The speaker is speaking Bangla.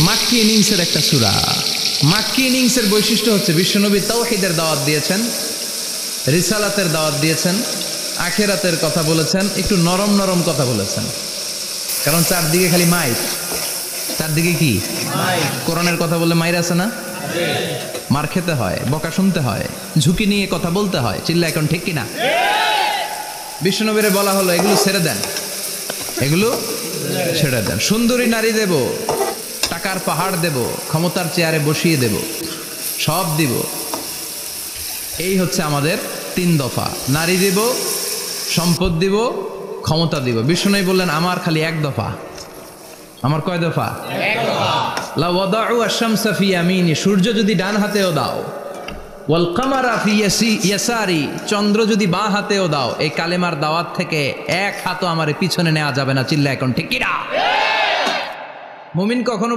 মাক্কি ইনিংসের একটা সূরা। মাক্কি ইনিংসের বৈশিষ্ট্য হচ্ছে বিশ্বনবী তাওহীদের দাওয়াত দিয়েছেন, রিসালাতের দাওয়াত দিয়েছেন, আখিরাতের কথা বলেছেন, একটু নরম নরম কথা বলেছেন। কারণ চারদিকে খালি মাইর, চারদিকে কি কোরআনের কথা বললে মাইর আছে না, মার খেতে হয়, বকা শুনতে হয়, ঝুঁকি নিয়ে কথা বলতে হয়। চিল্লা এখন ঠিক কিনা? বিশ্বনবীরে বলা হলো এগুলো ছেড়ে দেন, এগুলো ছেড়ে দেন। সুন্দরী নারী দেব, টাকার পাহাড় দেব, ক্ষমতার চেয়ারে বসিয়ে দেব, সব দিব। এই হচ্ছে আমাদের 3 দফা। নারী দিব, সম্পদ দিব, ক্ষমতা দিব। বিষ্ণু বললেন আমার খালি 1 দফা। আমার কয় দফা? 1 দফা। লা ওয়াদাউ আশ-শামসা ফি ইয়ামিনি, সূর্য যদি ডান হাতেও দাও, ওয়াল কামারা ফি ইয়াসারি, চন্দ্র যদি বাঁ হাতেও দাও, এই কালেমার দাওয়াত থেকে 1 হাতও আমারে পিছনে নেওয়া যাবে না। চিল্লা এখন ঠিক কিনা? মুমিন কখনো